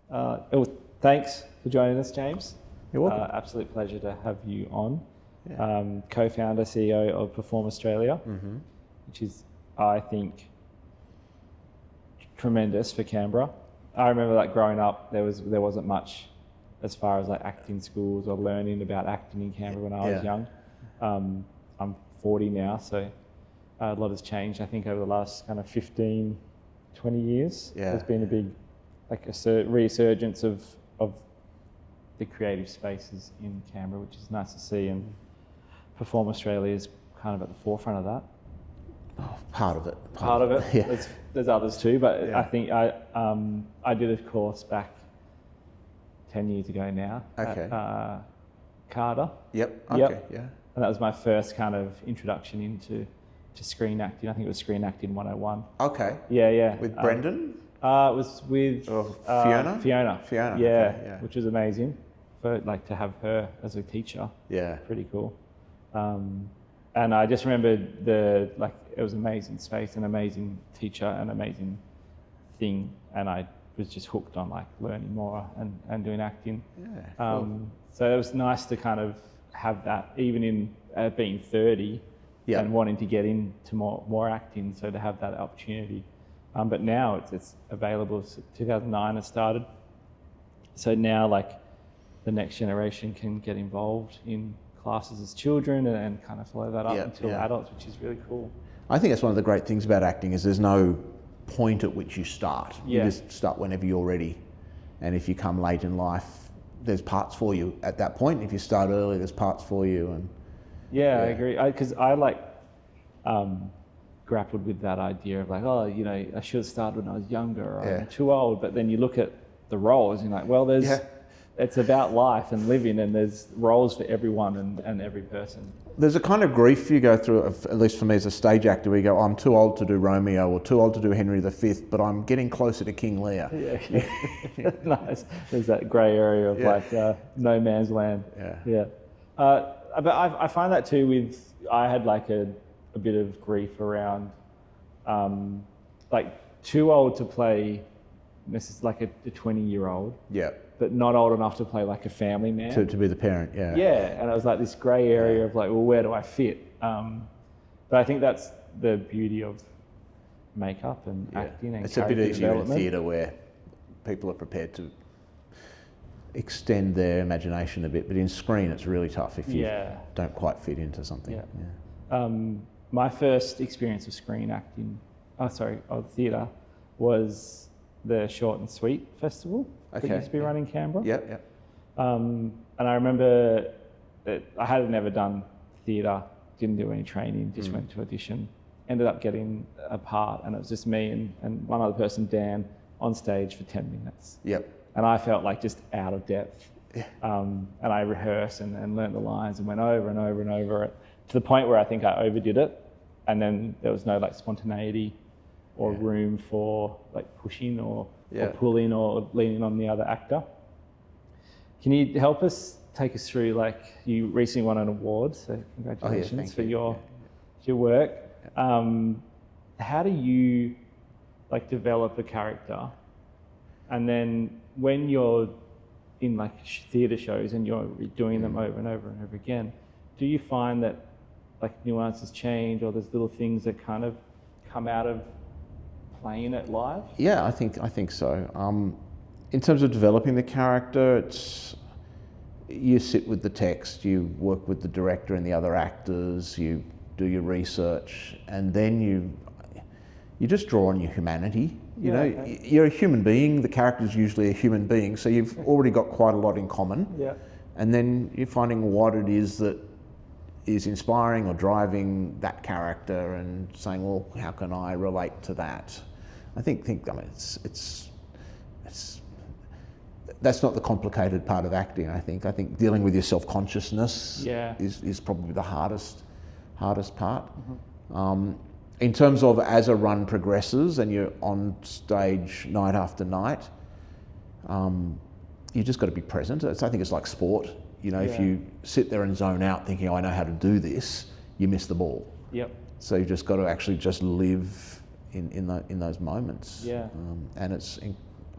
Thanks for joining us, James. You're welcome. Absolute pleasure to have you on. Yeah. Co-founder, CEO of Perform Australia, which is, I think, tremendous for Canberra. I remember like growing up, there wasn't much as far as like acting schools or learning about acting in Canberra when I was young. I'm 40 now, so a lot has changed. I think over the last kind of 15, 20 years, there's been a big resurgence of the creative spaces in Canberra, which is nice to see, and Perform Australia is kind of at the forefront of that. Oh, part of it. Part of it. Yeah. There's others too, but I think I did a course back 10 years ago now at Carter. Yep. Okay. Yeah. And that was my first kind of introduction into screen acting. I think it was Screen Acting 101. Okay. Yeah. With Brendan? It was with Fiona? Fiona. Yeah, okay, which was amazing. For like to have her as a teacher. Yeah. Pretty cool. And I just remember it was an amazing space, an amazing teacher, an amazing thing, and I was just hooked on like learning more and doing acting. Yeah. Cool. So it was nice to kind of have that, even in being 30 and wanting to get into more acting. So to have that opportunity, but now it's available. 2009 it started. So now like the next generation can get involved in classes as children and kind of follow that up until adults, which is really cool. I think that's one of the great things about acting is there's no point at which you start. You just start whenever you're ready. And if you come late in life, there's parts for you at that point. If you start early, there's parts for you. And I agree. Because I grappled with that idea of like, I should have started when I was younger, or I'm too old. But then you look at the roles and you're like, well, it's about life and living, and there's roles for everyone and every person. There's a kind of grief you go through, at least for me as a stage actor, where you go, I'm too old to do Romeo or too old to do Henry V, but I'm getting closer to King Lear. Yeah. Nice. There's that grey area of no man's land. Yeah. But I find that too I had like a bit of grief around like too old to play, this is like a 20-year-old. Yeah. But not old enough to play like a family man. To be the parent, yeah. Yeah, and it was like this grey area of like, well, where do I fit? But I think that's the beauty of makeup and acting and it's a bit easier in theatre where people are prepared to extend their imagination a bit, but in screen it's really tough if you don't quite fit into something. Yeah. My first experience of screen acting, of theatre, was the Short and Sweet Festival. That used to be run in Canberra. Yep. And I remember that I had never done theatre, didn't do any training, just went to audition, ended up getting a part, and it was just me and one other person, Dan, on stage for 10 minutes. Yep. And I felt like just out of depth. Yeah. And I rehearsed and learnt the lines and went over and over and over it, to the point where I think I overdid it, and then there was no like spontaneity or room for like pushing or pulling or leaning on the other actor. Can you help us, take us through, like you recently won an award, so congratulations for your work. How do you like develop a character, and then when you're in like theatre shows and you're doing them over and over and over again, do you find that like nuances change, or there's little things that kind of come out of playing it live? Yeah, I think so. In terms of developing the character, you sit with the text, you work with the director and the other actors, you do your research, and then you just draw on your humanity. You know, you're a human being, the character's usually a human being, so you've already got quite a lot in common. Yeah. And then you're finding what it is that is inspiring or driving that character, and saying, well, how can I relate to that? I mean, it's that's not the complicated part of acting. I think dealing with your self-consciousness is probably the hardest part. In terms of as a run progresses and you're on stage night after night, you just got to be present. I think it's like sport. You know, if you sit there and zone out thinking, oh, I know how to do this, you miss the ball. Yep. So you just got to actually just live in those moments. Yeah. And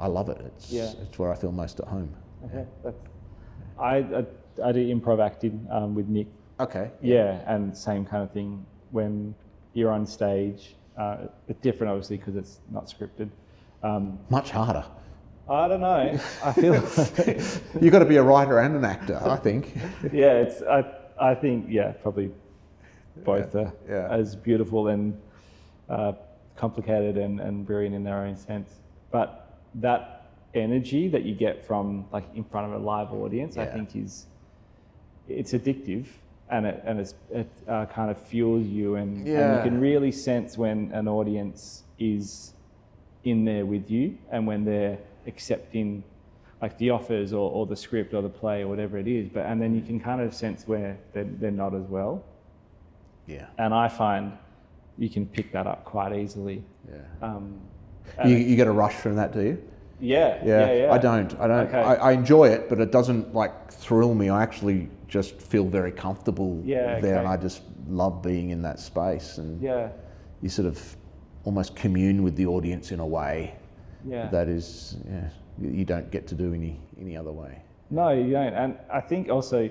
I love it. It's where I feel most at home. Okay. I do improv acting with Nick. Okay. Yeah, and same kind of thing when you're on stage. It's different, obviously, because it's not scripted. Much harder. I don't know. I feel You've got to be a writer and an actor, I think. Yeah, I think probably both are as beautiful and complicated and brilliant in their own sense. But that energy that you get from like in front of a live audience, I think it's addictive, and it kind of fuels you, and you can really sense when an audience is in there with you, and when they're accepting like the offers or the script or the play or whatever it is, and then you can kind of sense where they're not as well. Yeah. And I find you can pick that up quite easily. Yeah. You get a rush from that, do you? Yeah. I don't. Okay. I enjoy it, but it doesn't like thrill me. I actually just feel very comfortable there, and I just love being in that space. And you sort of almost commune with the audience in a way that is, you don't get to do any other way. No, you don't. And I think also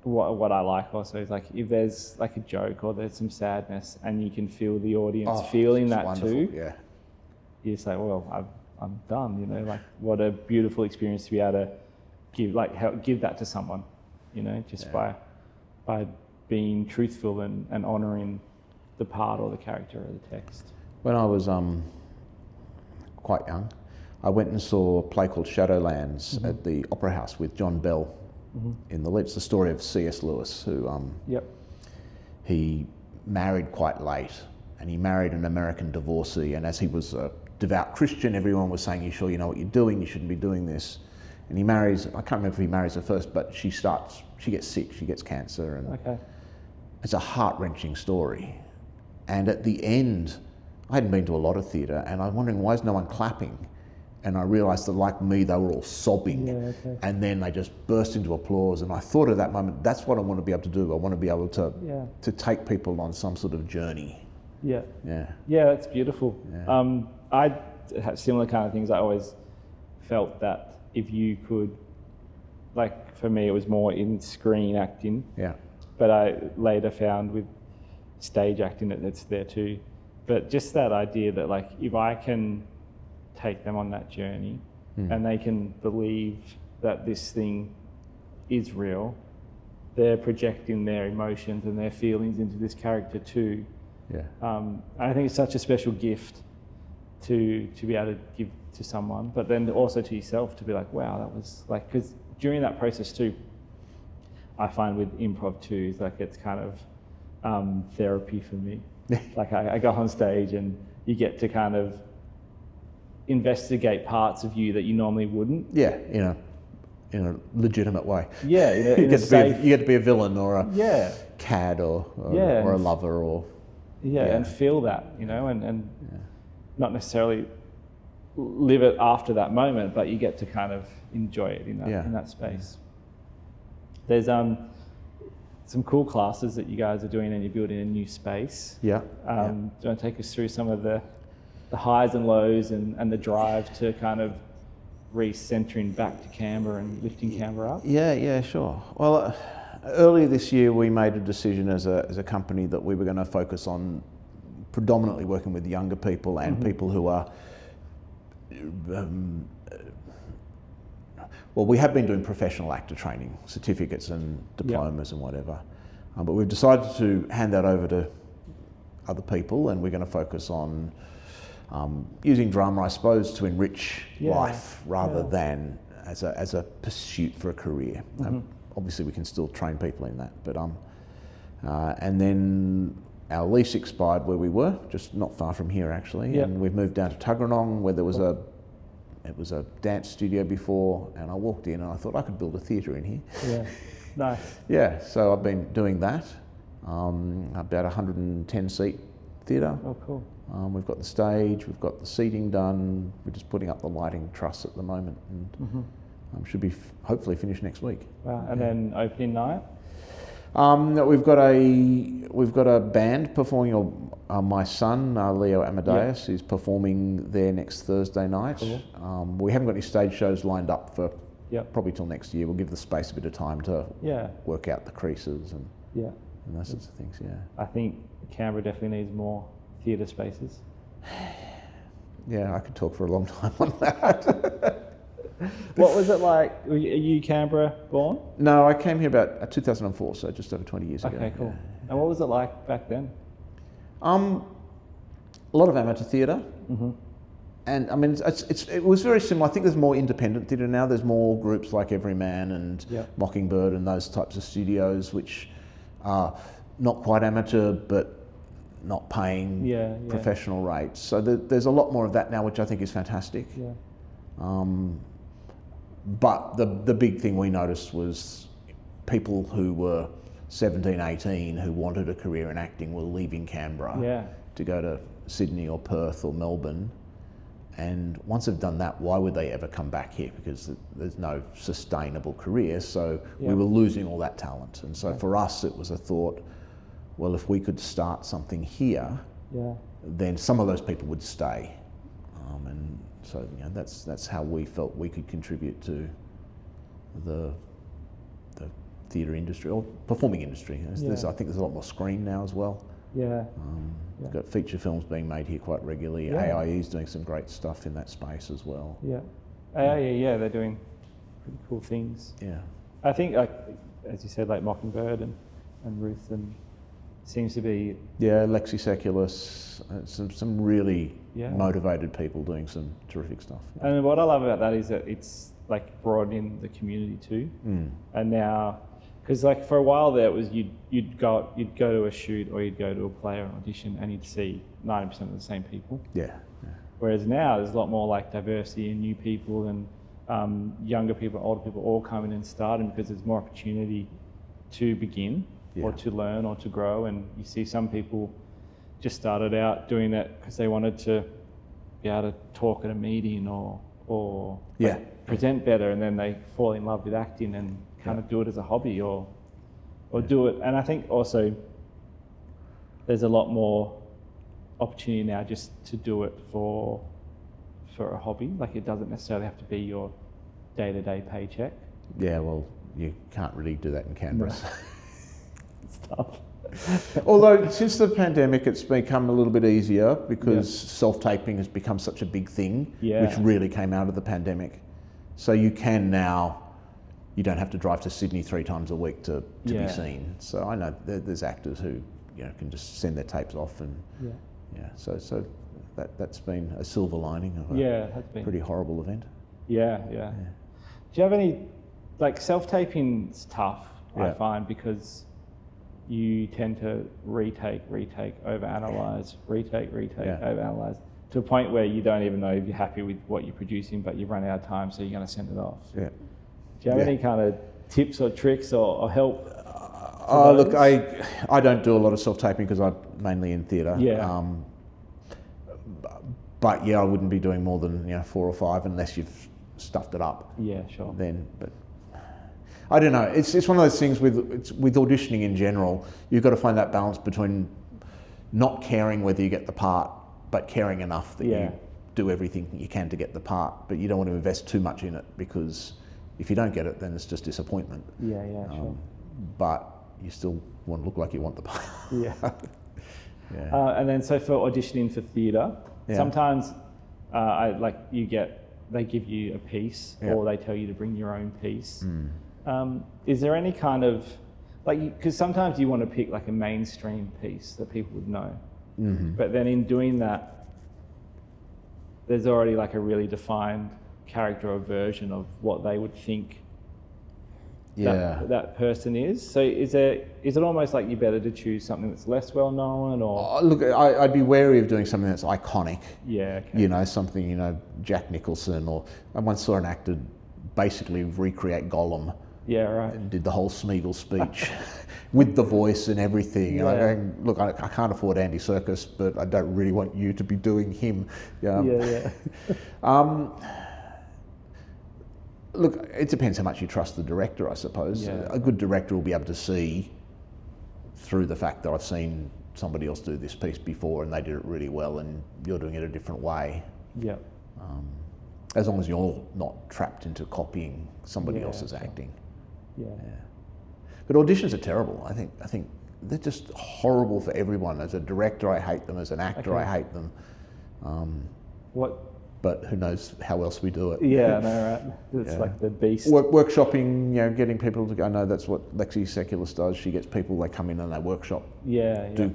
what I like also is like if there's like a joke or there's some sadness and you can feel the audience feeling that too. Yeah. You say, well, I'm done. You know, like what a beautiful experience to be able to give that to someone. You know, just by being truthful and honouring the part or the character or the text. When I was quite young, I went and saw a play called Shadowlands at the Opera House with John Bell in the lead. It's the story of C.S. Lewis, who he married quite late, and he married an American divorcee, and as he was a devout Christian, everyone was saying, "You sure you know what you're doing? You shouldn't be doing this." And he marries, I can't remember if he marries her first, but she gets sick, she gets cancer, and it's a heart-wrenching story. And at the end, I hadn't been to a lot of theatre, and I'm wondering, why is no one clapping? And I realised that, like me, they were all sobbing, and then they just burst into applause. And I thought at that moment, that's what I want to be able to do. I want to be able to take people on some sort of journey. Yeah, that's beautiful. Yeah. I have similar kind of things. I always felt that if you could, like for me, it was more in screen acting. Yeah. But I later found with stage acting that it's there too. But just that idea that like if I can take them on that journey and they can believe that this thing is real, they're projecting their emotions and their feelings into this character too. Yeah. I think it's such a special gift to be able to give to someone, but then also to yourself to be like, wow, that was like, because during that process too, I find with improv too, it's like it's kind of therapy for me. Like I go on stage and you get to kind of investigate parts of you that you normally wouldn't. Yeah, in a legitimate way. Yeah, you get to be a villain or a cad or a lover or and feel that, and not necessarily live it after that moment, but you get to kind of enjoy it in that space. There's some cool classes that you guys are doing, and you're building a new space. Do you want to take us through some of the highs and lows and the drive to kind of re-centering back to Canberra and lifting Canberra up? Yeah, sure. Well, earlier this year we made a decision as a company that we were going to focus on predominantly working with younger people and people who are well, we have been doing professional actor training, certificates and diplomas and whatever, but we've decided to hand that over to other people, and we're going to focus on using drama, I suppose, to enrich life rather than as a pursuit for a career. Obviously, we can still train people in that, but and then our lease expired where we were, just not far from here actually, and we've moved down to Tuggeranong, where there was it was a dance studio before, and I walked in and I thought I could build a theatre in here. Yeah, nice. Yeah, so I've been doing that. About 110 seat theatre. Oh, cool. We've got the stage, we've got the seating done. We're just putting up the lighting truss at the moment, and should be hopefully finished next week. Wow, and then opening night? We've got a band performing. My son Leo Amadeus is performing there next Thursday night. Cool. We haven't got any stage shows lined up for Yep. probably till next year. We'll give the space a bit of time to work out the creases and those sorts of things. Yeah. I think Canberra definitely needs more theatre spaces. Yeah, I could talk for a long time on that. What was it like? Are you Canberra born? No, I came here about 2004, so just over 20 years ago. Okay, cool. Yeah. And what was it like back then? A lot of amateur theatre. Mm-hmm. And I mean, it was very similar. I think there's more independent theatre now. There's more groups like Everyman and Mockingbird and those types of studios, which are not quite amateur, but not paying professional rates. So there's a lot more of that now, which I think is fantastic. Yeah. But the big thing we noticed was people who were 17, 18 who wanted a career in acting were leaving Canberra to go to Sydney or Perth or Melbourne. And once they've done that, why would they ever come back here? Because there's no sustainable career. So we were losing all that talent. And so for us, it was a thought, well, if we could start something here, then some of those people would stay. And so that's how we felt we could contribute to the theatre industry or performing industry. I think there's a lot more screen now as well. We've got feature films being made here quite regularly. AIE is doing some great stuff in that space as well. AIE, they're doing pretty cool things. I think, like, as you said, like Mockingbird and Ruth, and seems to be... Lexi Seculus, some really motivated people doing some terrific stuff. And what I love about that is that it's like broadening the community too. And now, because like for a while there, it was you'd go to a shoot or you'd go to a play or an audition and you'd see 90% of the same people. Whereas now there's a lot more like diversity and new people and younger people, older people all coming and starting because there's more opportunity to begin or to learn or to grow. And you see some people just started out doing it because they wanted to be able to talk at a meeting or present better, and then they fall in love with acting and kind of do it as a hobby or do it. And I think also there's a lot more opportunity now just to do it for a hobby. Like it doesn't necessarily have to be your day-to-day paycheck. Yeah, well, you can't really do that in Canberra. No. It's tough. Although since the pandemic, it's become a little bit easier because self-taping has become such a big thing, which really came out of the pandemic. So you can now, you don't have to drive to Sydney 3 times a week to be seen. So I know there's actors who can just send their tapes off and so that's been a silver lining of a pretty horrible event. Do you have any, like self-taping's tough, I find, because you tend to retake, overanalyze, overanalyze, to a point where you don't even know if you're happy with what you're producing, but you've run out of time, so you're going to send it off. Do you have any kind of tips or tricks or help? Look, I don't do a lot of self-taping because I'm mainly in theatre. But I wouldn't be doing more than 4 or 5 unless you've stuffed it up. Then, but I don't know. It's one of those things with auditioning in general. You've got to find that balance between not caring whether you get the part, but caring enough that you do everything you can to get the part. But you don't want to invest too much in it because if you don't get it, then it's just disappointment. But you still want to look like you want the part. And then so for auditioning for theatre, sometimes they give you a piece or they tell you to bring your own piece. Is there any kind of, because sometimes you want to pick like a mainstream piece that people would know, but then in doing that, there's already like a really defined character or version of what they would think that person is. So is it almost like you better to choose something that's less well known or? Look, I'd be wary of doing something that's iconic. Something, Jack Nicholson, or I once saw an actor basically recreate Gollum. And did the whole Smeagol speech with the voice and everything. Look, I can't afford Andy Serkis, but I don't really want you to be doing him. Look, it depends how much you trust the director, I suppose. A good director will be able to see through the fact that I've seen somebody else do this piece before and they did it really well, and you're doing it a different way. Yeah. As long as you're not trapped into copying somebody else's sure. acting. Yeah. But auditions are terrible. I think they're just horrible for everyone. As a director, I hate them. As an actor, I hate them. But who knows how else we do it? Yeah, I know, right? It's like the beast. Workshopping, getting people to go. I know that's what Lexi Seculis does. She gets people, they come in and they workshop. Do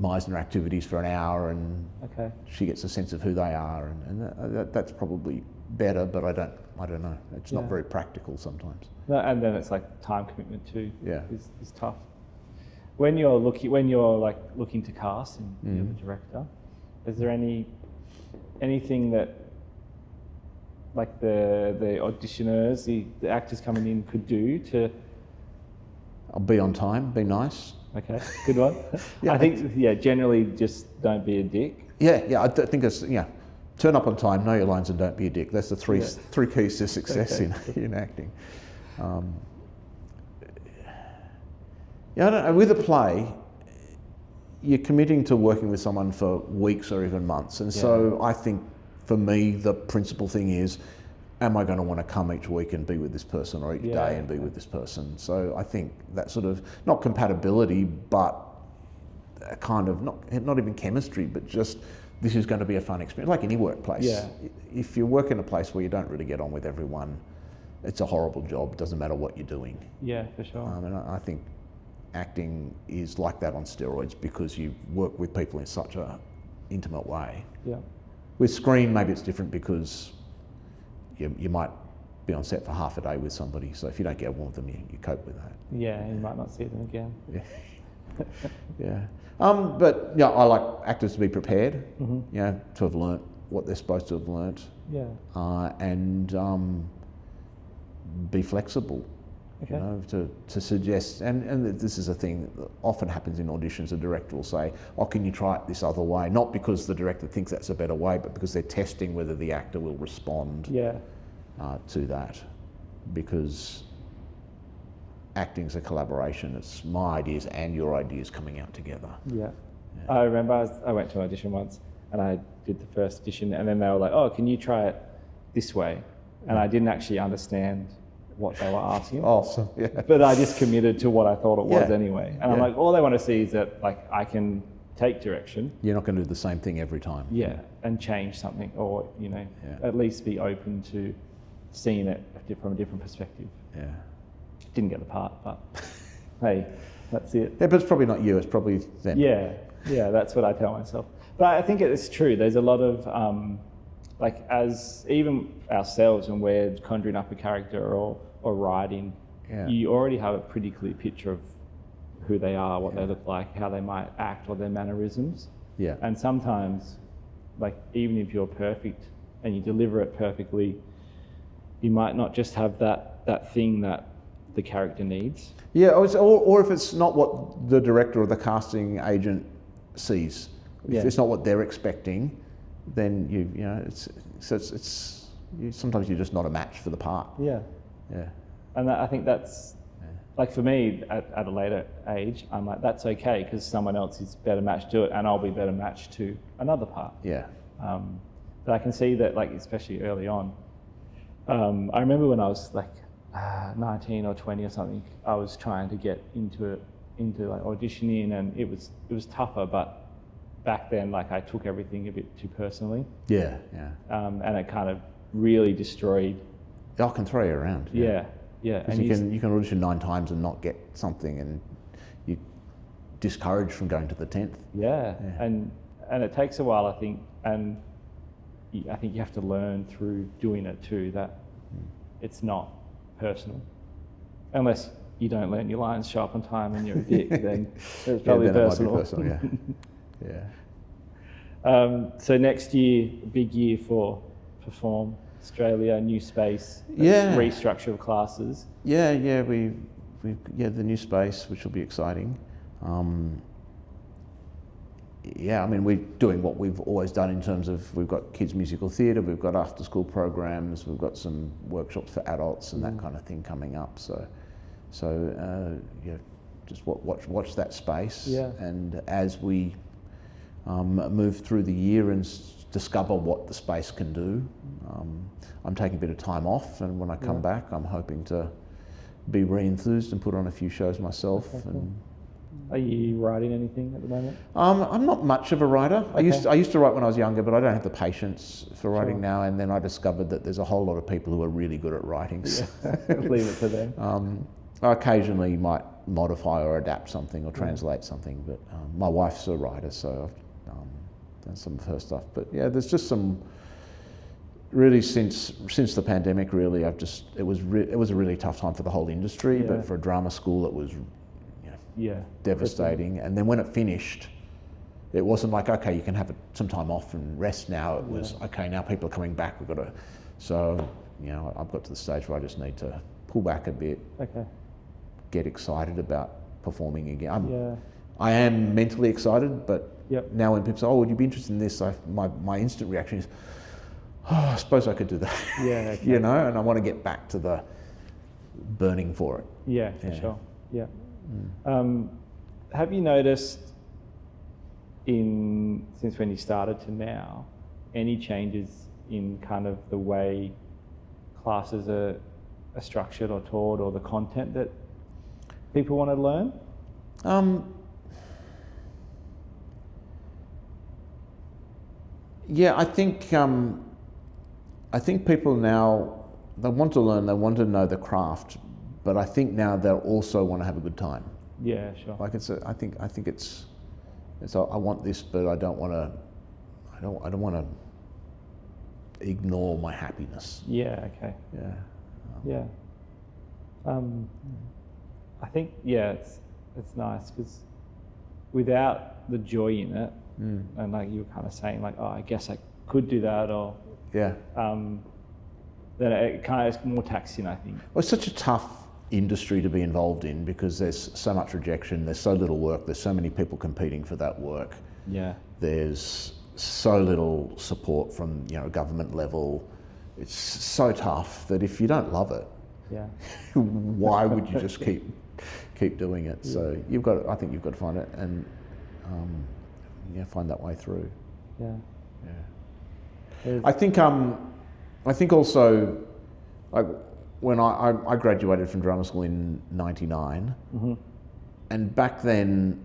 Meisner activities for an hour, and she gets a sense of who they are, and that's probably better. But I don't know. It's not very practical sometimes. No, and then it's like time commitment too. Yeah, is tough. When you're looking to cast and you're the director, is there anything that like the auditioners, the actors coming in could do to? I'll be on time. Be nice. Okay, good one. I think generally just don't be a dick. Yeah, I think it's turn up on time, know your lines, and don't be a dick. That's the three keys to success in acting. I don't know. With a play, you're committing to working with someone for weeks or even months, and so I think for me the principal thing is, am I going to want to come each week and be with this person, or each day and be with this person? So I think that sort of, not compatibility, but a kind of, not even chemistry, but just this is going to be a fun experience, like any workplace. Yeah. If you work in a place where you don't really get on with everyone, it's a horrible job. It doesn't matter what you're doing. Yeah, for sure. And I think acting is like that on steroids, because you work with people in such a intimate way. Yeah. With screen, maybe it's different because you might be on set for half a day with somebody, so if you don't get on with them, you cope with that. Yeah, you might not see them again. But I like actors to be prepared, to have learnt what they're supposed to have learnt, and be flexible. To suggest, and this is a thing that often happens in auditions. A director will say, "Oh, can you try it this other way?" Not because the director thinks that's a better way, but because they're testing whether the actor will respond to that. Because acting's a collaboration. It's my ideas and your ideas coming out together. Yeah. I remember I went to an audition once, and I did the first audition, and then they were like, "Oh, can you try it this way?" And I didn't actually understand what they were asking. Awesome, yeah. But I just committed to what I thought it was anyway. And I'm like, all they want to see is that like I can take direction. You're not going to do the same thing every time. Yeah, and change something, or at least be open to seeing it from a different perspective. Yeah. Didn't get the part, but hey, that's it. Yeah, but it's probably not you. It's probably them. Yeah, that's what I tell myself. But I think it's true. There's a lot of as even ourselves, when we're conjuring up a character or writing, you already have a pretty clear picture of who they are, what they look like, how they might act, or their mannerisms. Yeah. And sometimes, like, even if you're perfect and you deliver it perfectly, you might not just have that thing that the character needs. Yeah, or if it's not what the director or the casting agent sees, if it's not what they're expecting, then sometimes you're just not a match for the part. Yeah. Yeah. And I think that's, like for me, at a later age, I'm like, that's okay, because someone else is better matched to it, and I'll be better matched to another part. Yeah. But I can see that, like, especially early on, I remember when I was like 19 or 20 or something, I was trying to get into like auditioning, and it was tougher, but back then, like, I took everything a bit too personally. Yeah. And it kind of really destroyed. I can throw you around. Yeah. And you can audition 9 times and not get something, and you're discouraged from going to the 10th. Yeah. And it takes a while, I think, and I think you have to learn through doing it too that it's not personal. Unless you don't learn your lines, show up on time, and you're a dick, then it's probably personal. It might be personal, yeah. Yeah. So next year, big year for Perform Australia, new space, restructure of classes. Yeah, we the new space, which will be exciting. I mean, we're doing what we've always done in terms of, we've got kids musical theatre, we've got after school programs, we've got some workshops for adults and that kind of thing coming up. So just watch that space. Yeah. And as we move through the year and discover what the space can do, I'm taking a bit of time off, and when I come back, I'm hoping to be re-enthused and put on a few shows myself. Okay, cool. And Are you writing anything at the moment? I'm not much of a writer. Okay. I used to write when I was younger, but I don't have the patience for writing Sure. now. And then I discovered that there's a whole lot of people who are really good at writing. So Leave it to them. I occasionally might modify or adapt something or translate something, but my wife's a writer, so I've done some of her stuff. But yeah, there's just some really since the pandemic. Really, it was a really tough time for the whole industry, Yeah. but for a drama school, it was devastating. And then when it finished, it wasn't like, okay, you can have some time off and rest now. It was, okay, now people are coming back, we've got to, so, I've got to the stage where I just need to pull back a bit, Okay. get excited about performing again. I am mentally excited, but now when people say, oh, would you be interested in this? My instant reaction is, oh, I suppose I could do that. Yeah, okay. And I want to get back to the burning for it. Yeah, for sure. Yeah. Have you noticed since when you started to now, any changes in kind of the way classes are structured or taught, or the content that people want to learn? Yeah, I think people now, they want to learn, they want to know the craft, but I think now they'll also want to have a good time. Yeah, sure. Like I think it's I want this, but I don't want to ignore my happiness. Yeah, okay. Yeah. I think, it's nice because without the joy in it, and like you were kind of saying, like, oh, I guess I could do that, or then it kind of is more taxing, I think. Well, it's such a tough industry to be involved in because there's so much rejection, there's so little work, there's so many people competing for that work. Yeah. There's so little support from government level. It's so tough that if you don't love it, why would you just keep doing it? So I think you've got to find it and find that way through. I think also, like, when I graduated from drama school in '99, and back then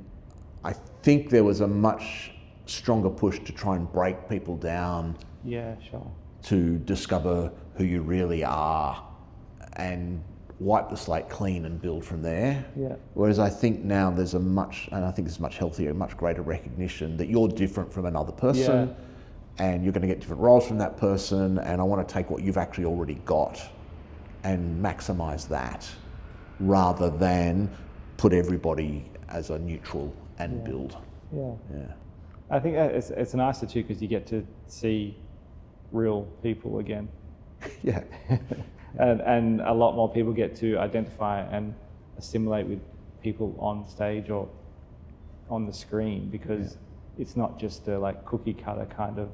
I think there was a much stronger push to try and break people down. Yeah, sure. To discover who you really are and wipe the slate clean and build from there. Yeah. Whereas I think now there's much healthier, much greater recognition that you're different from another person and you're going to get different roles from that person, and I want to take what you've actually already got and maximise that rather than put everybody as a neutral and build. Yeah. I think it's nicer too because you get to see real people again. Yeah. and a lot more people get to identify and assimilate with people on stage or on the screen because it's not just a like cookie cutter kind of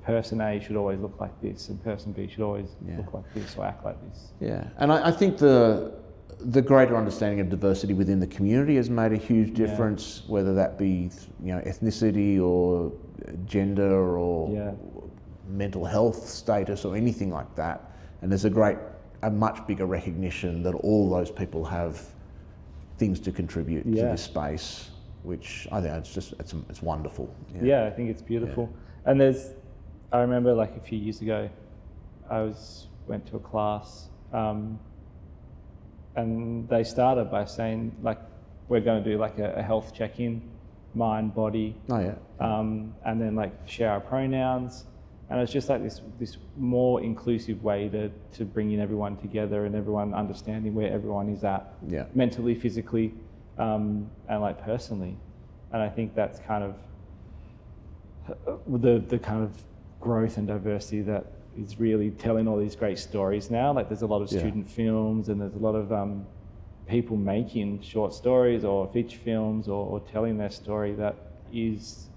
person A should always look like this and person B should always look like this or act like this. Yeah, and I think the greater understanding of diversity within the community has made a huge difference, whether that be ethnicity or gender or mental health status or anything like that. And there's a much bigger recognition that all those people have things to contribute to this space, which I think it's wonderful. Yeah, I think it's beautiful. Yeah. And I remember like a few years ago, I went to a class and they started by saying like, we're going to do like a health check-in, mind, body. Oh yeah. And then like share our pronouns. And it's just like this more inclusive way to bring in everyone together and everyone understanding where everyone is at, mentally, physically, and like personally. And I think that's kind of the kind of growth and diversity that is really telling all these great stories now. Like there's a lot of student films and there's a lot of people making short stories or feature films or telling their story that is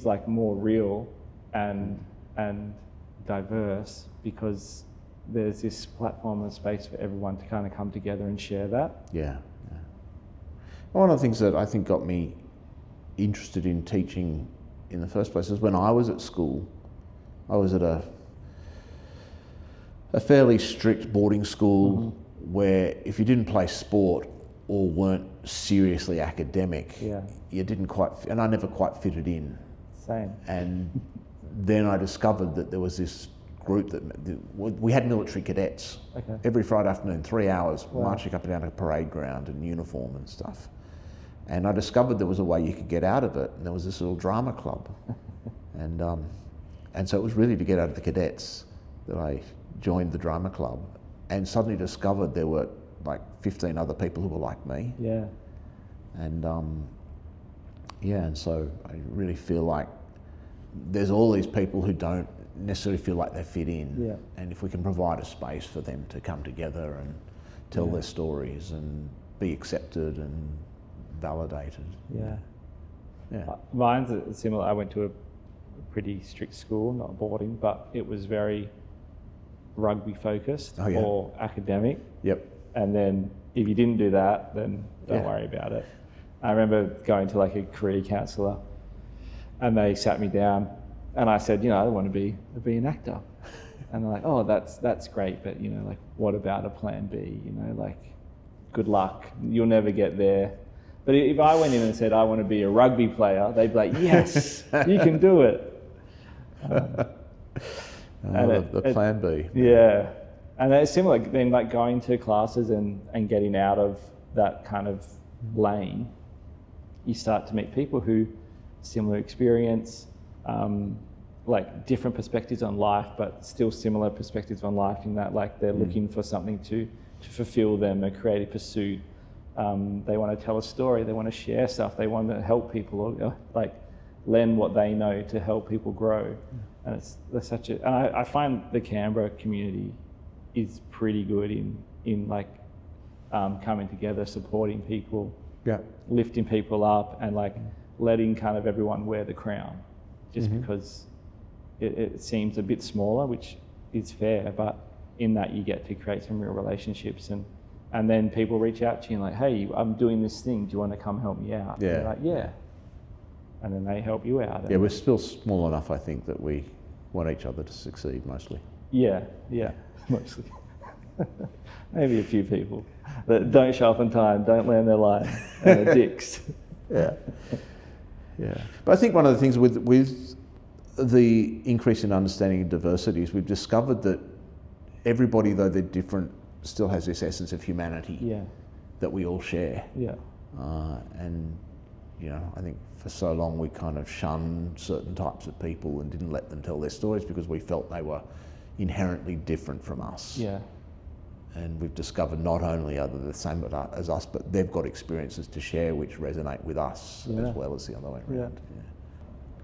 like more real and diverse because there's this platform and space for everyone to kind of come together and share that. Yeah. One of the things that I think got me interested in teaching in the first place is when I was at school, I was at a fairly strict boarding school where if you didn't play sport or weren't seriously academic, you didn't quite, and I never quite fitted in. Same. And then I discovered that there was this group that we had military cadets every Friday afternoon, 3 hours, marching up and down a parade ground in uniform and stuff. And I discovered there was a way you could get out of it, and there was this little drama club. And so it was really to get out of the cadets that I joined the drama club, and suddenly discovered there were like 15 other people who were like me. Yeah. And and so I really feel like there's all these people who don't necessarily feel like they fit in. Yeah. And if we can provide a space for them to come together and tell their stories and be accepted and validated. Mine's similar. I went to a pretty strict school, not boarding, but it was very rugby focused or academic. Yep. And then if you didn't do that, then don't worry about it. I remember going to like a career counsellor, and they sat me down, and I said, I want to be an actor. And they're like, oh, that's great, but like, what about a plan B? Like, good luck, you'll never get there. But if I went in and said I want to be a rugby player, they'd be like, yes, you can do it. The plan B. Yeah, and it's similar. Then like going to classes and getting out of that kind of lane, you start to meet people who similar experience, like different perspectives on life, but still similar perspectives on life in that like they're looking for something to fulfill them, a creative pursuit. They want to tell a story, they want to share stuff, they want to help people, or like lend what they know to help people grow. And there's such a, and I find the Canberra community is pretty good in like coming together, supporting people, lifting people up, and like letting kind of everyone wear the crown, just because it seems a bit smaller, which is fair, but in that you get to create some real relationships, and then people reach out to you and like, hey, I'm doing this thing, do you want to come help me out? Yeah. And you're like, yeah. And then they help you out. Yeah, we're still small enough, I think, that we want each other to succeed mostly. Yeah, mostly. Maybe a few people that don't show up on time, don't land their line, and are dicks. Yeah. But I think one of the things with the increase in understanding of diversity is we've discovered that everybody, though they're different, still has this essence of humanity that we all share. Yeah. And I think for so long we kind of shunned certain types of people and didn't let them tell their stories because we felt they were inherently different from us. Yeah. And we've discovered not only are they the same as us, but they've got experiences to share which resonate with us as well as the other way around.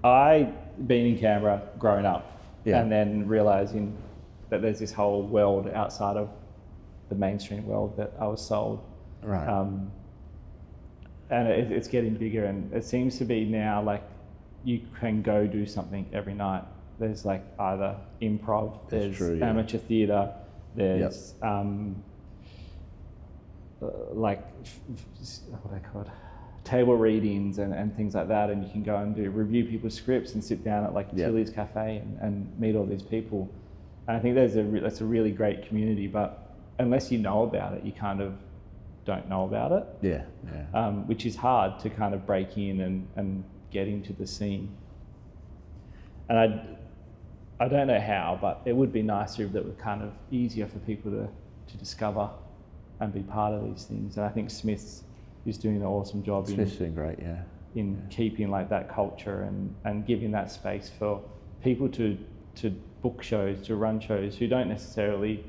I been in Canberra growing up and then realising that there's this whole world outside of the mainstream world that I was sold. Right. And it's getting bigger, and it seems to be now like you can go do something every night. There's like either improv, there's amateur theatre, there's like what I call it, table readings and things like that, and you can go and review people's scripts and sit down at like Tilly's Cafe and meet all these people. And I think that's a really great community, but unless you know about it, you kind of don't know about it. Which is hard to kind of break in and get into the scene. And I don't know how, but it would be nicer if it were kind of easier for people to discover and be part of these things. And I think Smith's is doing an awesome job in keeping like that culture and giving that space for people to book shows, to run shows who don't necessarily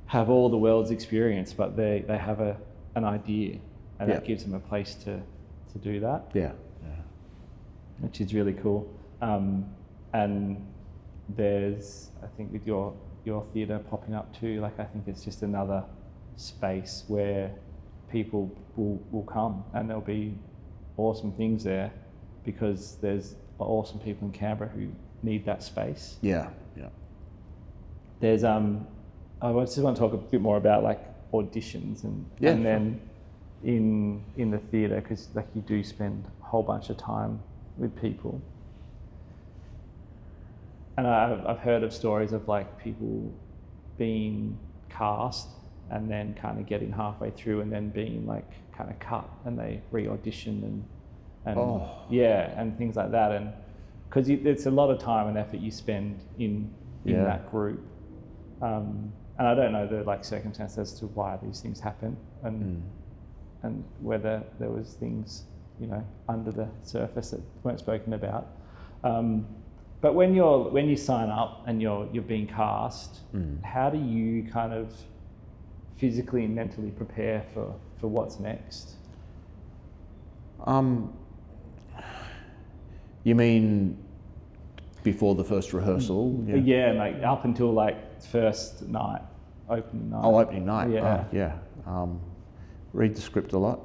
have all the world's experience, but they have an idea, and that gives them a place to do that. Which is really cool. And there's, I think with your theatre popping up too, like I think it's just another space where people will come and there'll be awesome things there because there's awesome people in Canberra who need that space. There's I just want to talk a bit more about like auditions and Yeah, and sure. then in the theatre, because like you do spend a whole bunch of time with people. And I've heard of stories of like people being cast and then kind of getting halfway through and then being like kind of cut and they re-audition and Oh. yeah, and things like that. And because it's a lot of time and effort you spend in Yeah. that group. And I don't know the like circumstances as to why these things happen and whether there was things, you know, under the surface that weren't spoken about. But when you sign up and you're being cast, how do you kind of physically and mentally prepare for what's next? You mean before the first rehearsal? Yeah, like up until like first night, opening night. Oh, opening night. Yeah. Oh, yeah. Read the script a lot.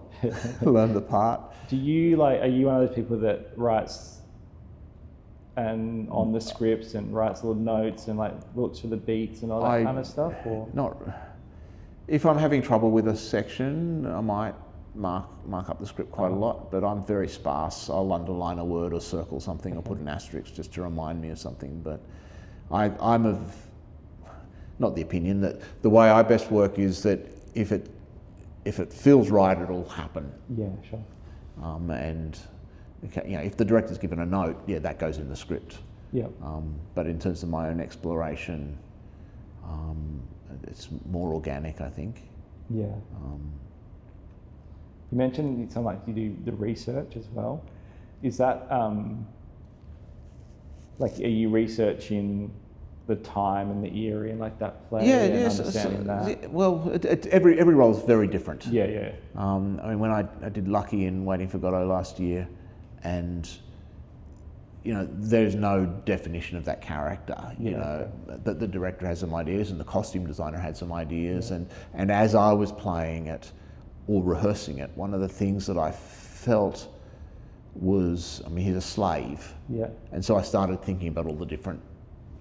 Learn the part. Do you are you one of those people that writes and on the scripts and writes little notes and like looks for the beats and all that kind of stuff? Or not. If I'm having trouble with a section, I might mark up the script quite a lot, but I'm very sparse. I'll underline a word or circle something or put an asterisk just to remind me of something. But I'm of not the opinion that the way I best work is that if it feels right, it'll happen. Yeah, sure. And you know, if the director's given a note, yeah, that goes in the script. Yeah. But in terms of my own exploration, it's more organic, I think. Yeah. You mentioned it sounds like you do the research as well. Is that like, are you researching the time and the era and like that play and understanding that? Well, every role is very different. Yeah, yeah. I mean, when I did Lucky in Waiting for Godot last year, and you know, there's no definition of that character, you know, but the director has some ideas and the costume designer had some ideas, and as I was playing it or rehearsing it, one of the things that I felt was, I mean, he's a slave. Yeah. And so I started thinking about all the different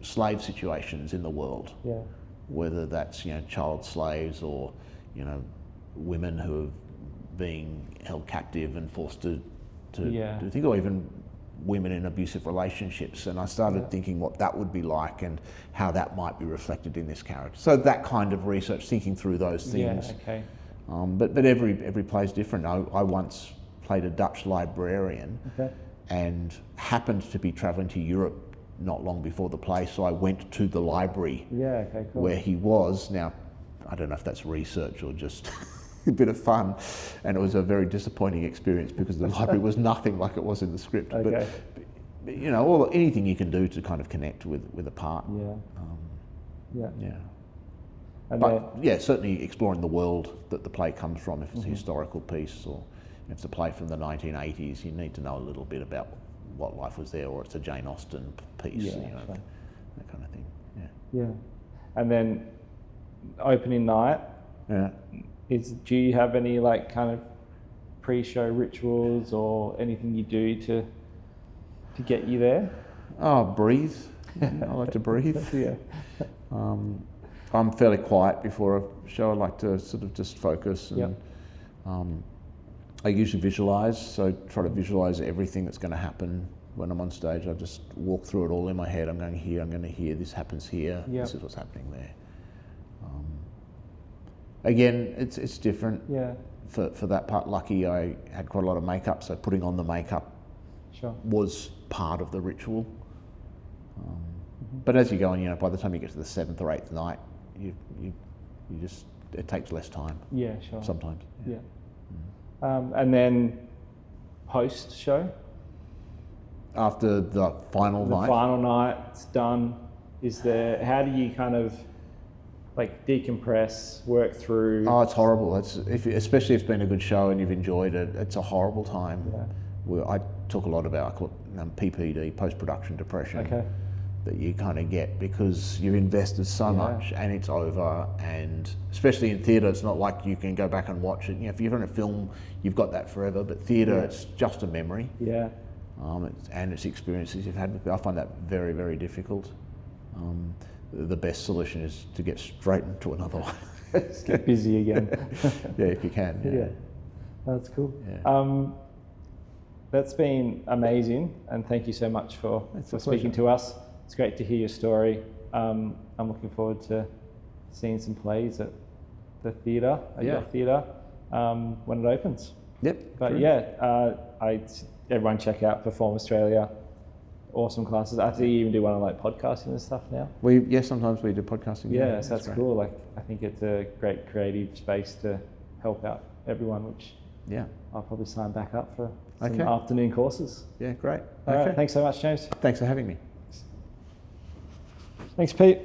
slave situations in the world. Yeah. Whether that's, you know, child slaves or, you know, women who are being held captive and forced to do things, or even women in abusive relationships. And I started thinking what that would be like and how that might be reflected in this character. So that kind of research, thinking through those things. Yeah, okay. But every play is different. I once played a Dutch librarian and happened to be travelling to Europe not long before the play, so I went to the library where he was. Now, I don't know if that's research or just a bit of fun, and it was a very disappointing experience because the library was nothing like it was in the script. But you know, anything you can do to kind of connect with a part. And but yeah, certainly exploring the world that the play comes from. If it's a historical piece or if it's a play from the 1980s, you need to know a little bit about what life was there, or it's a Jane Austen piece, you know, that kind of thing. Yeah. And then opening night. Yeah. Do you have any like kind of pre-show rituals or anything you do to get you there? Oh, breathe. I like to breathe. Yeah. I'm fairly quiet before a show. I like to sort of just focus and I usually visualise, so try to visualise everything that's going to happen when I'm on stage. I just walk through it all in my head. I'm going to hear, this happens here, this is what's happening there. Again, it's different. Yeah. For that part, Lucky, I had quite a lot of makeup, so putting on the makeup was part of the ritual. But as you go on, you know, by the time you get to the 7th or 8th night, you just, it takes less time. Yeah, sure. Sometimes. Yeah. And then post-show? After the final night? The final night's done. How do you kind of like decompress, work through? Oh, it's horrible. Especially if it's been a good show and you've enjoyed it, it's a horrible time. Yeah. I talk a lot about, I call it PPD, post-production depression, that you kind of get because you've invested so much and it's over. And especially in theatre, it's not like you can go back and watch it. You know, if you're in a film, you've got that forever, but theatre, it's just a memory. And it's experiences you've had. I find that very, very difficult. the best solution is to get straight into another one. Just get busy again. Yeah, if you can. Yeah. Yeah, that's cool. Yeah. That's been amazing, and thank you so much for speaking to us. It's great to hear your story. I'm looking forward to seeing some plays at the theatre, at your theatre, when it opens. Yep. But everyone check out Perform Australia. Awesome classes. I think you even do one on like podcasting and stuff now. Sometimes we do podcasting. Yeah, so that's cool. Like, I think it's a great creative space to help out everyone, which I'll probably sign back up for some afternoon courses. Yeah, great. All right, thanks so much, James. Thanks for having me. Thanks, Pete.